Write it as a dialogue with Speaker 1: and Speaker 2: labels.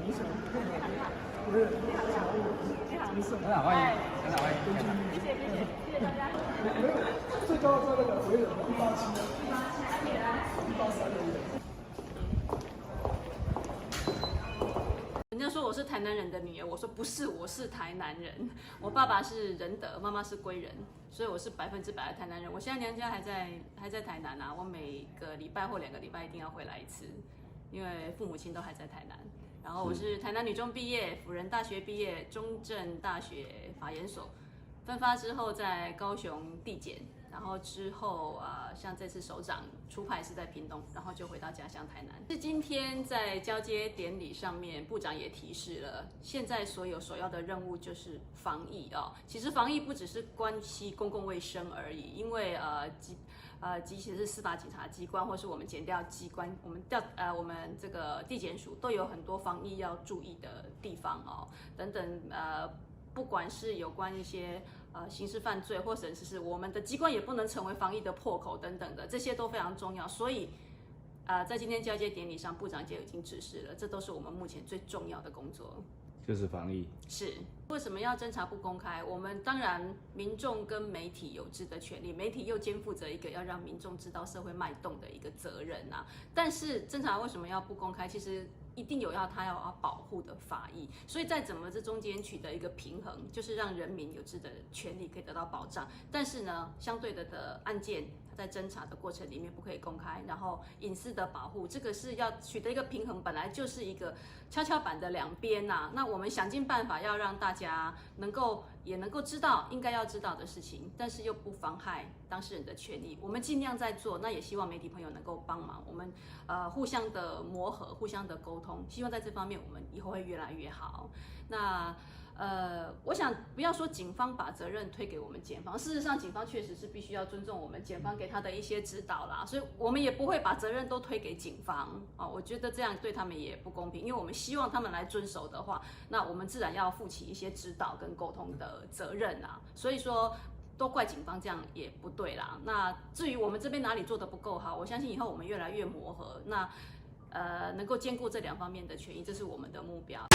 Speaker 1: 你想配合不是
Speaker 2: 很好欢迎，很好欢迎，
Speaker 3: 谢谢大家。
Speaker 1: 没有，最高在那个回人187，183而已。
Speaker 3: 人家说我是台南人的女儿，我说不是，我是台南人。我爸爸是仁德，妈妈是归仁，所以我是100%的台南人。我现在娘家还在台南啊，我每个礼拜或2个礼拜一定要回来一次，因为父母亲都还在台南。然后我是台南女中毕业，辅仁大学毕业，中正大学法研所，分发之后在高雄地检，然后之后像这次首长出派是在屏东，然后就回到家乡台南。是今天在交接典礼上面，部长也提示了，现在所有首要的任务就是防疫哦。其实防疫不只是关系公共卫生而已，因为即使是司法警察机关或是我们检调机关，我们这个地检署都有很多防疫要注意的地方哦，等等不管是有关一些刑事犯罪，或者是我们的机关也不能成为防疫的破口等等的，这些都非常重要。所以在今天交接典礼上，部长就已经指示了，这都是我们目前最重要的工作。
Speaker 2: 就是防疫。
Speaker 3: 是为什么要侦查不公开？我们当然民众跟媒体有知的权利，媒体又肩负着一个要让民众知道社会脉动的一个责任啊。但是侦查为什么要不公开？其实一定有他要保护的法益，所以在怎么这中间取得一个平衡，就是让人民有知的权利可以得到保障，但是呢，相对的案件在侦查的过程里面不可以公开，然后隐私的保护，这个是要取得一个平衡，本来就是一个跷跷板的两边呐。那我们想尽办法要让大家也能够知道应该要知道的事情，但是又不妨害当事人的权利，我们尽量在做。那也希望媒体朋友能够帮忙，我们互相的磨合，互相的沟通，希望在这方面我们以后会越来越好。那我想不要说警方把责任推给我们检方，事实上警方确实是必须要尊重我们检方给他的一些指导啦，所以我们也不会把责任都推给警方啊，我觉得这样对他们也不公平，因为我们希望他们来遵守的话，那我们自然要负起一些指导跟沟通的责任啦，所以说都怪警方这样也不对啦。那至于我们这边哪里做得不够好，我相信以后我们越来越磨合，那能够兼顾这2方面的权益，这是我们的目标。